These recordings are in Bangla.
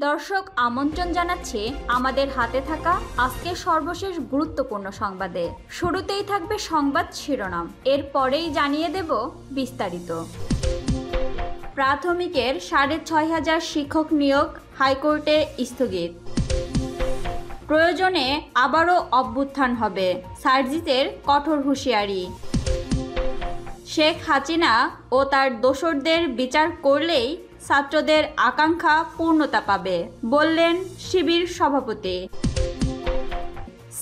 দর্শক আমন্ত্রণ জানাচ্ছি আমাদের হাতে থাকা আজকের সর্বশেষ গুরুত্বপূর্ণ সংবাদে। শুরুতেই থাকবে সংবাদ শিরোনাম, এরপরেই জানিয়ে দেব বিস্তারিত। প্রাথমিকের ৬,৫০০ শিক্ষক নিয়োগ হাইকোর্টে স্থগিত। প্রয়োজনে আবারও অভ্যুত্থান হবে, সার্জিসের কঠোর হুঁশিয়ারি। শেখ হাসিনা ও তার দোসরদের বিচার করলেই ছাত্রদের আকাঙ্ক্ষা পূর্ণতা পাবে, বললেন শিবির সভাপতি।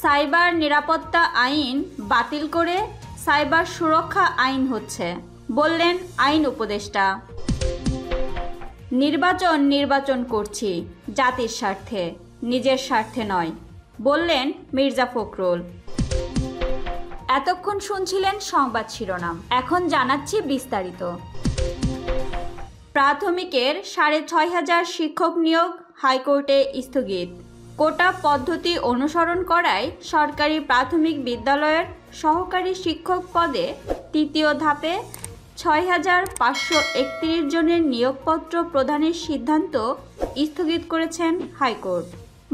সাইবার নিরাপত্তা আইন বাতিল করে সাইবার সুরক্ষা আইন হচ্ছে, বললেন আইন উপদেষ্টা। নির্বাচন করছি জাতির স্বার্থে, নিজের স্বার্থে নয়, বললেন মির্জা ফখরুল। এতক্ষণ শুনছিলেন সংবাদ শিরোনাম, এখন জানাচ্ছি বিস্তারিত। প্রাথমিকের ৬,৫০০ শিক্ষক নিয়োগ হাইকোর্টে স্থগিত। কোটা পদ্ধতি অনুসরণ করায় সরকারি প্রাথমিক বিদ্যালয়ের সহকারী শিক্ষক পদে তৃতীয় ধাপে ৬,৫৩১ জনের নিয়োগপত্র প্রদানের সিদ্ধান্ত স্থগিত করেছেন হাইকোর্ট।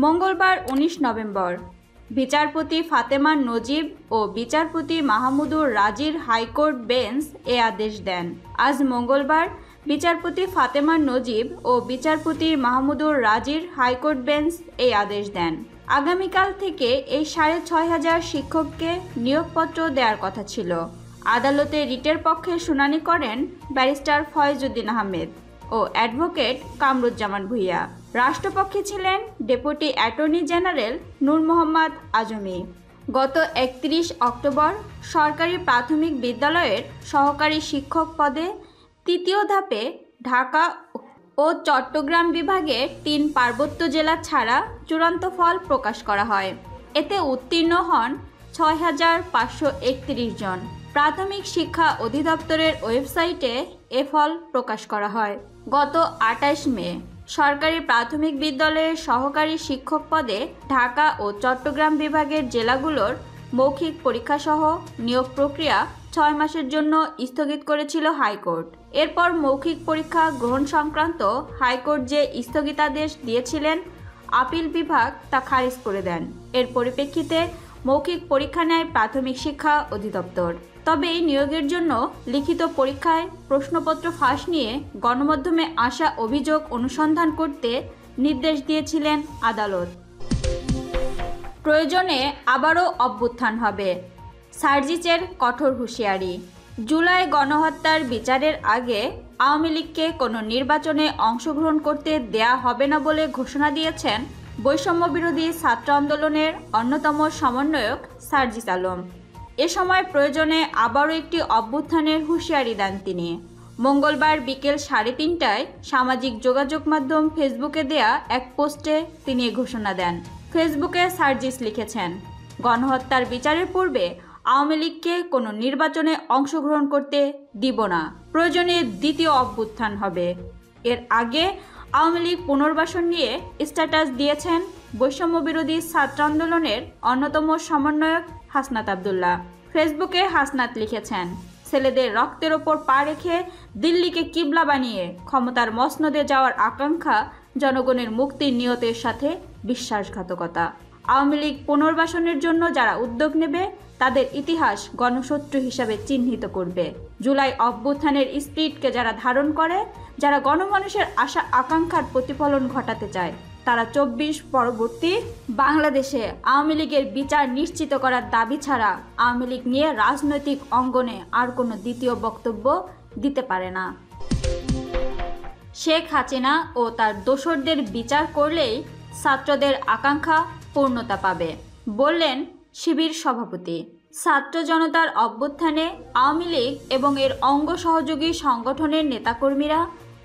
মঙ্গলবার ১৯ নভেম্বর বিচারপতি ফাতেমা নজিব ও বিচারপতি মাহমুদুর রাজির হাইকোর্ট বেঞ্চ এ আদেশ দেন। আজ মঙ্গলবার বিচারপতি ফাতেমা নজিব ও বিচারপতি মাহমুদুর রাজির হাইকোর্ট বেঞ্চ এই আদেশ দেন। আগামীকাল থেকে এই ৬,৫০০ শিক্ষককে নিয়োগপত্র দেওয়ার কথা ছিল। আদালতে রিটের পক্ষে শুনানি করেন ব্যারিস্টার ফয়েজউদ্দিন আহমেদ ও অ্যাডভোকেট কামরুজ্জামান ভূঁইয়া। রাষ্ট্রপক্ষে ছিলেন ডেপুটি অ্যাটর্নি জেনারেল নূর মোহাম্মদ আজমি। গত ৩১ অক্টোবর সরকারি প্রাথমিক বিদ্যালয়ের সহকারী শিক্ষক পদে তৃতীয় ধাপে ঢাকা ও চট্টগ্রাম বিভাগের ৩ পার্বত্য জেলা ছাড়া চূড়ান্ত ফল প্রকাশ করা হয়। এতে উত্তীর্ণ হন ৬,৫৩১ জন। প্রাথমিক শিক্ষা অধিদপ্তরের ওয়েবসাইটে এ ফল প্রকাশ করা হয়। গত ২৮ মে সরকারি প্রাথমিক বিদ্যালয়ের সহকারী শিক্ষক পদে ঢাকা ও চট্টগ্রাম বিভাগের জেলাগুলোর মৌখিক পরীক্ষাসহ নিয়োগ প্রক্রিয়া ৬ মাসের জন্য স্থগিত করেছিল হাইকোর্ট। এরপর মৌখিক পরীক্ষা গ্রহণ সংক্রান্ত হাইকোর্ট যে স্থগিতাদেশ দিয়েছিলেন, আপিল বিভাগ তা খারিজ করে দেন। এর পরিপ্রেক্ষিতে মৌখিক পরীক্ষা নেয় প্রাথমিক শিক্ষা অধিদপ্তর। তবে এই নিয়োগের জন্য লিখিত পরীক্ষায় প্রশ্নপত্র ফাঁস নিয়ে গণমাধ্যমে আসা অভিযোগ অনুসন্ধান করতে নির্দেশ দিয়েছিলেন আদালত। প্রয়োজনে আবারও অভ্যুত্থান হবে, সার্জিসের কঠোর হুঁশিয়ারি। জুলাই গণহত্যার বিচারের আগে আওয়ামী লীগকে কোনো নির্বাচনে অংশগ্রহণ করতে দেয়া হবে না বলে ঘোষণা দিয়েছেন বৈষম্য বিরোধী ছাত্র আন্দোলনের অন্যতম সমন্বয়ক সার্জিস আলম। এ সময় প্রয়োজনে আবারও একটি অভ্যুত্থানের হুঁশিয়ারি দেন তিনি। মঙ্গলবার বিকেল ৩:৩০টায় সামাজিক যোগাযোগ মাধ্যম ফেসবুকে দেয়া এক পোস্টে তিনি এ ঘোষণা দেন। ফেসবুকে সার্জিস লিখেছেন, গণহত্যার বিচারের পূর্বে আওয়ামী লীগকে কোনো নির্বাচনে অংশগ্রহণ করতে দিব না, প্রয়োজনে দ্বিতীয় অভ্যুত্থান হবে। এর আগে আওয়ামী লীগ পুনর্বাসন নিয়ে স্ট্যাটাস দিয়েছেন বৈষম্য বিরোধী ছাত্র আন্দোলনের অন্যতম সমন্বয়ক হাসনাত আবদুল্লাহ। ফেসবুকে হাসনাত লিখেছেন, ছেলেদের রক্তের ওপর পা রেখে দিল্লিকে কিবলা বানিয়ে ক্ষমতার মসনদে যাওয়ার আকাঙ্ক্ষা জনগণের মুক্তির নিয়তের সাথে বিশ্বাসঘাতকতা। আওয়ামী লীগ পুনর্বাসনের জন্য যারা উদ্যোগ নেবে তাদের ইতিহাস গণশত্রু হিসাবে চিহ্নিত করবে। জুলাই অভ্যুত্থানের স্পিরিটকে যারা ধারণ করে, যারা গণমানুষের আশা আকাঙ্ক্ষার প্রতিফলন ঘটাতে চায়, তারা ২৪ পরবর্তী বাংলাদেশে আওয়ামী লীগের বিচার নিশ্চিত করার দাবি ছাড়া আওয়ামী লীগ নিয়ে রাজনৈতিক অঙ্গনে আর কোনো দ্বিতীয় বক্তব্য দিতে পারে না। শেখ হাসিনা ও তার দোসরদের বিচার করলেই ছাত্রদের আকাঙ্ক্ষা পূর্ণতা পাবে, বললেন শিবির সভাপতি। ছাত্র জনতার অভ্যুত্থানে আওয়ামী লীগ এবং এর অঙ্গ সহযোগী সংগঠনের নেতাকর্মীরা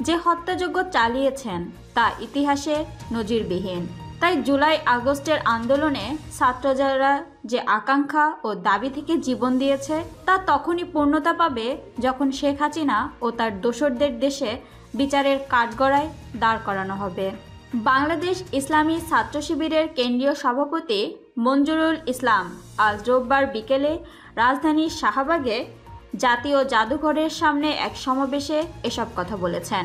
যে হত্যাযজ্ঞ চালিয়েছেন তা ইতিহাসে নজিরবিহীন। তাই জুলাই আগস্টের আন্দোলনে ছাত্ররা যে আকাঙ্ক্ষা ও দাবি থেকে জীবন দিয়েছে তা তখনই পূর্ণতা পাবে যখন শেখ হাসিনা ও তার দোসরদের দেশে বিচারের কাঠগড়ায় দাঁড় করানো হবে। বাংলাদেশ ইসলামী ছাত্র শিবিরের কেন্দ্রীয় সভাপতি মঞ্জুরুল ইসলাম আজ রোববার বিকেলে রাজধানীর শাহবাগে জাতীয় জাদুঘরের সামনে এক সমাবেশে এসব কথা বলেছেন।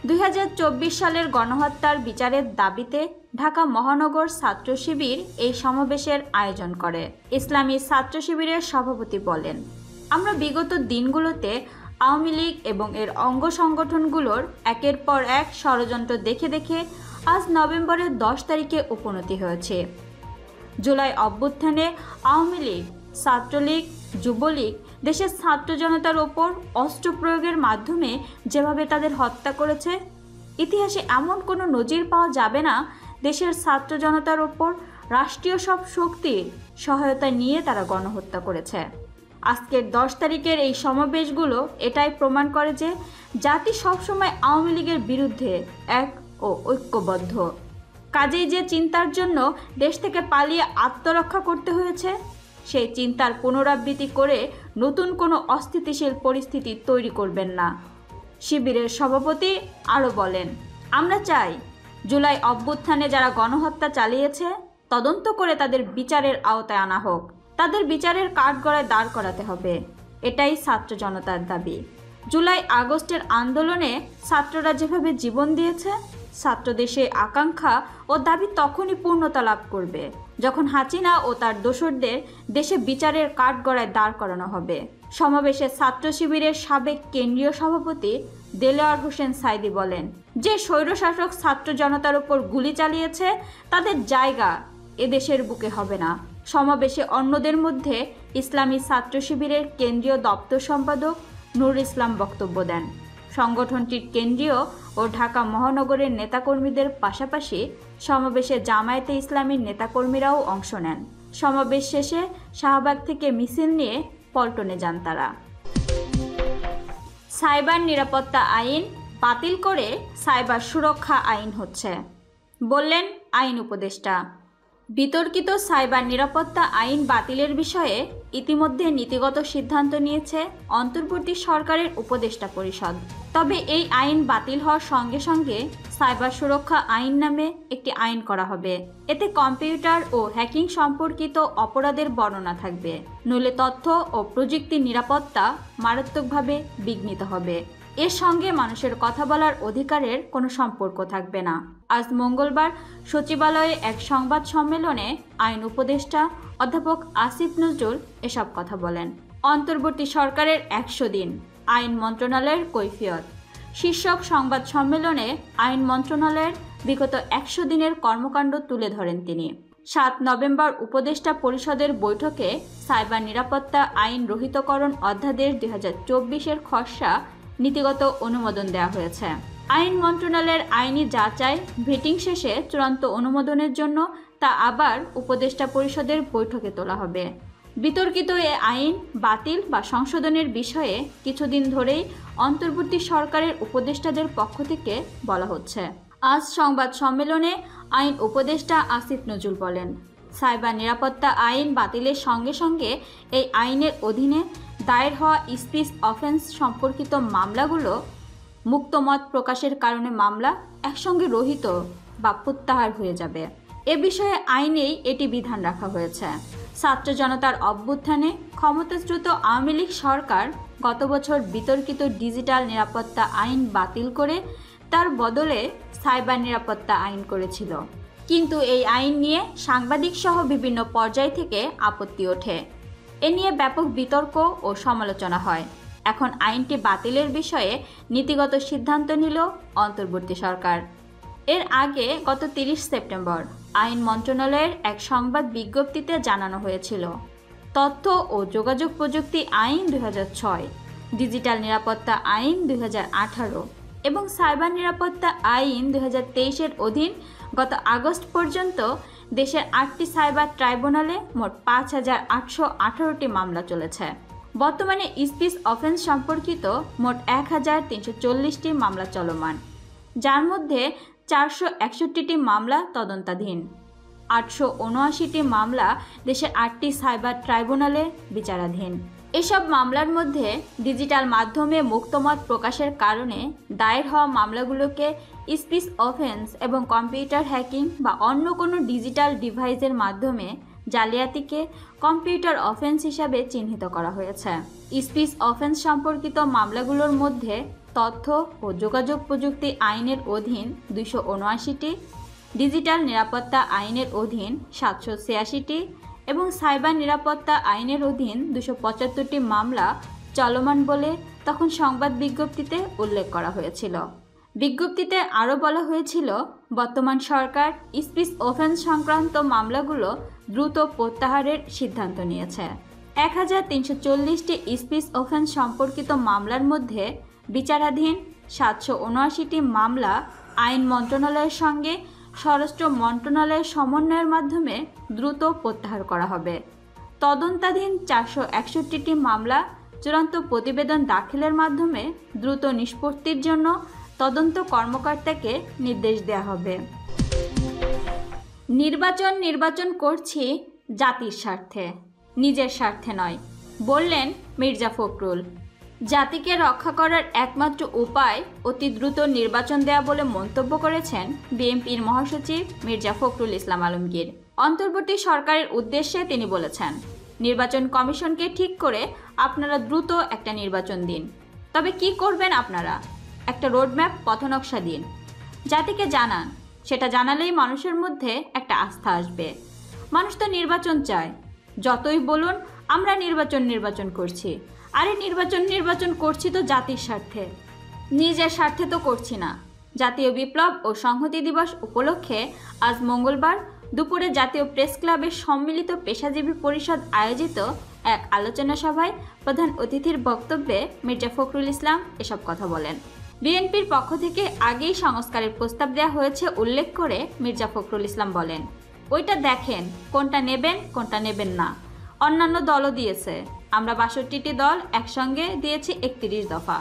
2024 সালের গণহত্যার বিচারের দাবিতে ঢাকা মহানগর ছাত্র শিবির এই সমাবেশের আয়োজন করে। ইসলামী ছাত্র শিবিরের সভাপতি বলেন, আমরা বিগত দিনগুলোতে আওয়ামী লীগ এবং এর অঙ্গ সংগঠনগুলোর একের পর এক ষড়যন্ত্র দেখে দেখে আজ নভেম্বরের 10 তারিখে উপনীত হয়েছে। জুলাই অভ্যুত্থানে আওয়ামী লীগ, ছাত্রলীগ, যুবলীগ দেশের ছাত্র জনতার ওপর অস্ত্র প্রয়োগের মাধ্যমে যেভাবে তাদের হত্যা করেছে, ইতিহাসে এমন কোনো নজির পাওয়া যাবে না। দেশের ছাত্র জনতার ওপর রাষ্ট্রীয় সব শক্তির সহায়তা নিয়ে তারা গণহত্যা করেছে। আজকের 10 তারিখের এই সমাবেশগুলো এটাই প্রমাণ করে যে জাতি সবসময় আওয়ামী লীগের বিরুদ্ধে এক ও ঐক্যবদ্ধ। কাজেই যে চিন্তার জন্য দেশ থেকে পালিয়ে আত্মরক্ষা করতে হয়েছে, সেই চিন্তার পুনরাবৃত্তি করে নতুন কোনো অস্থিতিশীল পরিস্থিতি তৈরি করবেন না। শিবিরের সভাপতি আরও বলেন, আমরা চাই জুলাই অভ্যুত্থানে যারা গণহত্যা চালিয়েছে তদন্ত করে তাদের বিচারের আওতায় আনা হোক। তাদের বিচারের কাঠগড়ায় দাঁড় করাতে হবে। এটাই ছাত্র জনতার দাবি। জুলাই আগস্টের আন্দোলনে ছাত্ররা যেভাবে জীবন দিয়েছে, ছাত্রদের সেই আকাঙ্ক্ষা ও দাবি তখনই পূর্ণতা লাভ করবে যখন হাসিনা ও তার দোসরদের দেশে বিচারের কাঠগড়ায় দাঁড় করানো হবে। সমাবেশে ছাত্র শিবিরের সাবেক কেন্দ্রীয় সভাপতি দেলোয়ার হোসেন সাইদি বলেন, যে স্বৈরশাসক ছাত্র জনতার উপর গুলি চালিয়েছে তাদের জায়গা এদেশের বুকে হবে না। সমাবেশে অন্যদের মধ্যে ইসলামী ছাত্র শিবিরের কেন্দ্রীয় দপ্তর সম্পাদক নুর ইসলাম বক্তব্য দেন। সংগঠনটির কেন্দ্রীয় ও ঢাকা মহানগরের নেতাকর্মীদের পাশাপাশি সমাবেশে জামায়াতে ইসলামীর নেতাকর্মীরাও অংশ নেন। সমাবেশ শেষে শাহবাগ থেকে মিছিল নিয়ে পল্টনে যান তারা। সাইবার নিরাপত্তা আইন বাতিল করে সাইবার সুরক্ষা আইন হচ্ছে, বললেন আইন উপদেষ্টা। বিতর্কিত সাইবার নিরাপত্তা আইন বাতিলের বিষয়ে ইতিমধ্যে নীতিগত সিদ্ধান্ত নিয়েছে অন্তর্বর্তী সরকারের উপদেষ্টা পরিষদ। তবে এই আইন বাতিল হওয়ার সঙ্গে সঙ্গে সাইবার সুরক্ষা আইন নামে একটি আইন করা হবে। এতে কম্পিউটার ও হ্যাকিং সম্পর্কিত অপরাধের বর্ণনা থাকবে, নইলে তথ্য ও প্রযুক্তির নিরাপত্তা মারাত্মকভাবে বিঘ্নিত হবে। এর সঙ্গে মানুষের কথা বলার অধিকারের কোনো সম্পর্ক থাকবে না। আজ মঙ্গলবার সচিবালয়ে এক সংবাদ সম্মেলনে আইন উপদেষ্টা অধ্যাপক আসিফ নজরুল এসব কথা বলেন। অন্তর্বর্তী সরকারের 100 দিন, আইন মন্ত্রণালয়ের কৈফিয়ত শীর্ষক সংবাদ সম্মেলনে আইন মন্ত্রণালয়ের বিগত 100 দিনের কর্মকাণ্ড তুলে ধরেন তিনি। 7 নভেম্বর উপদেষ্টা পরিষদের বৈঠকে সাইবার নিরাপত্তা আইন রহিতকরণ অধ্যাদেশ 2024-এর খসড়া নীতিগত অনুমোদন দেওয়া হয়েছে। আইন মন্ত্রণালয়ের আইনি যাচাই ভেটিং শেষে চূড়ান্ত অনুমোদনের জন্য তা আবার উপদেষ্টা পরিষদের বৈঠকে তোলা হবে। বিতর্কিত এ আইন বাতিল বা সংশোধনের বিষয়ে কিছুদিন ধরেই অন্তর্বর্তী সরকারের উপদেষ্টাদের পক্ষ থেকে বলা হচ্ছে। আজ সংবাদ সম্মেলনে আইন উপদেষ্টা আসিফ নজরুল বলেন, সাইবার নিরাপত্তা আইন বাতিলের সঙ্গে সঙ্গে এই আইনের অধীনে দায়ের হওয়া স্পিচ অফেন্স সম্পর্কিত মামলাগুলো মুক্তমত প্রকাশের কারণে মামলা একসঙ্গে রহিত বা প্রত্যাহার হয়ে যাবে। এ বিষয়ে আইনেই এটি বিধান রাখা হয়েছে। ছাত্র জনতার অভ্যুত্থানে ক্ষমতাচ্যুত আওয়ামী লীগ সরকার গত বছর বিতর্কিত ডিজিটাল নিরাপত্তা আইন বাতিল করে তার বদলে সাইবার নিরাপত্তা আইন করেছিল। কিন্তু এই আইন নিয়ে সাংবাদিক সহ বিভিন্ন পর্যায় থেকে আপত্তি ওঠে। এ নিয়ে ব্যাপক বিতর্ক ও সমালোচনা হয়। এখন আইনটি বাতিলের বিষয়ে নীতিগত সিদ্ধান্ত নিল অন্তর্বর্তী সরকার। এর আগে গত 30 সেপ্টেম্বর আইন মন্ত্রণালয়ের এক সংবাদ বিজ্ঞপ্তিতে জানানো হয়েছিল, তথ্য ও যোগাযোগ প্রযুক্তি আইন 2006, ডিজিটাল নিরাপত্তা আইন 2018 এবং সাইবার নিরাপত্তা আইন 2023-এর অধীন গত আগস্ট পর্যন্ত দেশের 8টি সাইবার ট্রাইব্যুনালে মোট 5818টি মামলা চলেছে। বর্তমানে স্পিচ অফেন্স সম্পর্কিত মোট 1340টি মামলা চলমান, যার মধ্যে 461টি মামলা তদন্তাধীন। 879টি মামলা দেশের 8টি সাইবার ট্রাইব্যুনালে বিচারাধীন। এসব মামলার মধ্যে ডিজিটাল মাধ্যমে মুক্তমত প্রকাশের কারণে দায়ের হওয়া মামলাগুলোকে স্পিচ অফেন্স এবং কম্পিউটার হ্যাকিং বা অন্য কোনো ডিজিটাল ডিভাইসের মাধ্যমে জালিয়াতিকে কম্পিউটার অফেন্স হিসাবে চিহ্নিত করা হয়েছে। স্পিচ অফেন্স সম্পর্কিত মামলাগুলোর মধ্যে তথ্য ও যোগাযোগ প্রযুক্তি আইনের অধীন 279টি, ডিজিটাল নিরাপত্তা আইনের অধীন 786টি এবং সাইবার নিরাপত্তা আইনের অধীন 275টি মামলা চলমান বলে তখন সংবাদ বিজ্ঞপ্তিতে উল্লেখ করা হয়েছিল। বিজ্ঞপ্তিতে আরও বলা হয়েছিল, বর্তমান সরকার স্পিচ অফেন্স সংক্রান্ত মামলাগুলো দ্রুত প্রত্যাহারের সিদ্ধান্ত নিয়েছে। 1340টি স্পিচ অফেন্স সম্পর্কিত মামলার মধ্যে বিচারাধীন 779টি মামলা আইন মন্ত্রণালয়ের সঙ্গে স্বরাষ্ট্র মন্ত্রণালয়ের সমন্বয়ের মাধ্যমে দ্রুত প্রত্যাহার করা হবে। তদন্তাধীন 461টি মামলা চূড়ান্ত প্রতিবেদন দাখিলের মাধ্যমে দ্রুত নিষ্পত্তির জন্য তদন্ত কর্মকর্তাকে নির্দেশ দেওয়া হবে। নির্বাচন করছি জাতির স্বার্থে, নিজের স্বার্থে নয়, বললেন মির্জা ফখরুল। জাতিকে রক্ষা করার একমাত্র উপায় অতি দ্রুত নির্বাচন দেয়া বলে মন্তব্য করেছেন বিএনপির মহাসচিব মির্জা ফখরুল ইসলাম আলমগীর। অন্তর্বর্তী সরকারের উদ্দেশ্যে তিনি বলেছেন, নির্বাচন কমিশনকে ঠিক করে আপনারা দ্রুত একটা নির্বাচন দিন। তবে কি করবেন আপনারা? একটা রোডম্যাপ, পথনকশা দিন, জাতিকে জানান। সেটা জানালেই মানুষের মধ্যে একটা আস্থা আসবে। মানুষ তো নির্বাচন চায়। যতই বলুন আমরা নির্বাচন করছি, আরে নির্বাচন করছি তো জাতির স্বার্থে, নিজের স্বার্থে তো করছি না। জাতীয় বিপ্লব ও সংহতি দিবস উপলক্ষে আজ মঙ্গলবার দুপুরে জাতীয় প্রেস ক্লাবের সম্মিলিত পেশাজীবী পরিষদ আয়োজিত এক আলোচনা সভায় প্রধান অতিথির বক্তব্যে মির্জা ফখরুল ইসলাম এসব কথা বলেন। বিএনপির পক্ষ থেকে আগেই সংস্কারের প্রস্তাব দেওয়া হয়েছে উল্লেখ করে মির্জা ফখরুল ইসলাম বলেন, ওইটা দেখেন কোনটা নেবেন না। অন্যান্য দলও দিয়েছে, আমরা 62টি দল একসঙ্গে দিয়েছি 31 দফা।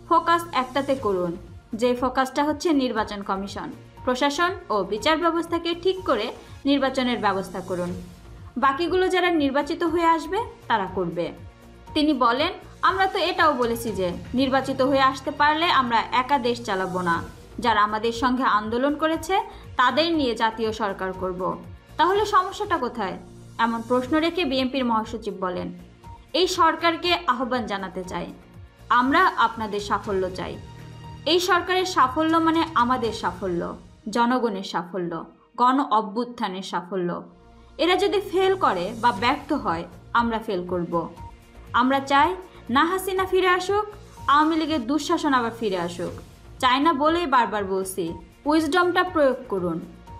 ফোকাস একটাতে করুন, যে ফোকাসটা হচ্ছে নির্বাচন কমিশন। প্রশাসন ও বিচার ব্যবস্থাকে ঠিক করে নির্বাচনের ব্যবস্থা করুন। বাকিগুলো যারা নির্বাচিত হয়ে আসবে তারা করবে। তিনি বলেন, আমরা তো এটাও বলেছি যে নির্বাচিত হয়ে আসতে পারলে আমরা একা দেশ চালাবো না। যারা আমাদের সঙ্গে আন্দোলন করেছে তাদের নিয়ে জাতীয় সরকার করব। তাহলে সমস্যাটা কোথায়? এমন প্রশ্ন রেখে বিএনপির মহাসচিব বলেন, এই সরকারকে আহ্বান জানাতে চাই, আমরা আপনাদের সাফল্য চাই। এই সরকারের সাফল্য মানে আমাদের সাফল্য, জনগণের সাফল্য, গণ অভ্যুত্থানের সাফল্য। এরা যদি ফেল করে বা ব্যর্থ হয়, আমরা ফেল করব। আমরা চাই না হাসিনা ফিরে আসুক, আওয়ামী লীগের দুঃশাসন আবার ফিরে আসুক। চাই না বলেই বারবার বলছি, উইজডমটা প্রয়োগ করুন।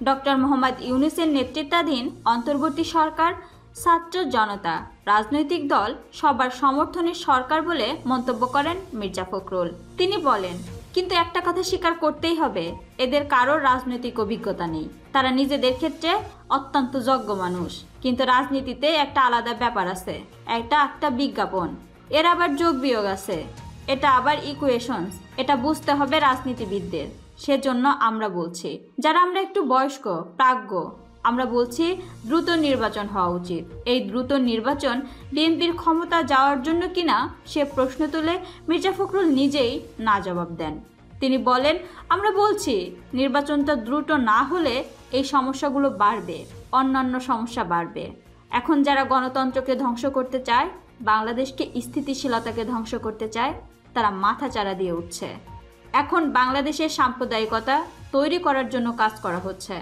ডক্টর মোহাম্মদ ইউনূসের নেতৃত্বাধীন অন্তর্বর্তী সরকার ছাত্র জনতা, রাজনৈতিক দল সবার সমর্থনের সরকার বলে মন্তব্য করেন মির্জা ফখরুল। তিনি বলেন, কিন্তু একটা কথা স্বীকার করতেই হবে, এদের কারোর রাজনৈতিক অভিজ্ঞতা নেই। তারা নিজেদের ক্ষেত্রে অত্যন্ত যোগ্য মানুষ, কিন্তু রাজনীতিতে একটা আলাদা ব্যাপার আছে, একটা বিজ্ঞাপন, এর আবার যোগ বিয়োগ আছে, এটা আবার ইকুয়েশনস, এটা বুঝতে হবে রাজনীতিবিদদের। সেজন্য আমরা বলছি, যারা আমরা একটু বয়স্ক প্রাজ্ঞ, আমরা বলছি দ্রুত নির্বাচন হওয়া উচিত। এই দ্রুত নির্বাচন বিএনপির ক্ষমতা যাওয়ার জন্য কিনা সে প্রশ্ন তুলে মির্জা ফখরুল নিজেই না জবাব দেন। তিনি বলেন, আমরা বলছি নির্বাচনটা দ্রুত না হলে এই সমস্যাগুলো বাড়বে, অন্যান্য সমস্যা বাড়বে। এখন যারা গণতন্ত্রকে ধ্বংস করতে চায়, বাংলাদেশকে স্থিতিশীলতাকে ধ্বংস করতে চায়, তারা মাথাচাড়া দিয়ে উঠছে। এখন বাংলাদেশের সাম্প্রদায়িকতা তৈরি করার জন্য কাজ করা হচ্ছে।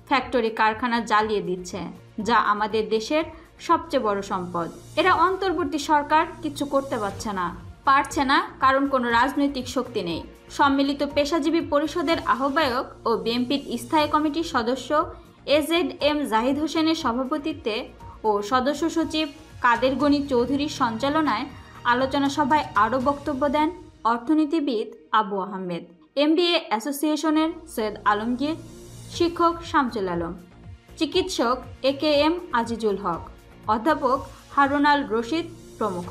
ফ্যাক্টরি কারখানা জ্বালিয়ে দিচ্ছে, যা আমাদের দেশের সবচেয়ে বড় সম্পদ। এরা অন্তর্বর্তী সরকার কিছু করতে পারছে না, কারণ কোনো রাজনৈতিক শক্তি নেই। সম্মিলিত পেশাজীবী পরিষদের আহ্বায়ক ও বিএনপির স্থায়ী কমিটির সদস্য AZM জাহিদ হোসেনের সভাপতিত্বে ও সদস্য সচিব কাদের গনি চৌধুরীর সঞ্চালনায় আলোচনা সভায় আরও বক্তব্য দেন অর্থনীতিবিদ আবু আহমেদ, MBA অ্যাসোসিয়েশনের সৈয়দ আলমগীর, শিক্ষক শামসুল আলম, চিকিৎসক AKM আজিজুল হক, অধ্যাপক হারুন আল রশিদ প্রমুখ।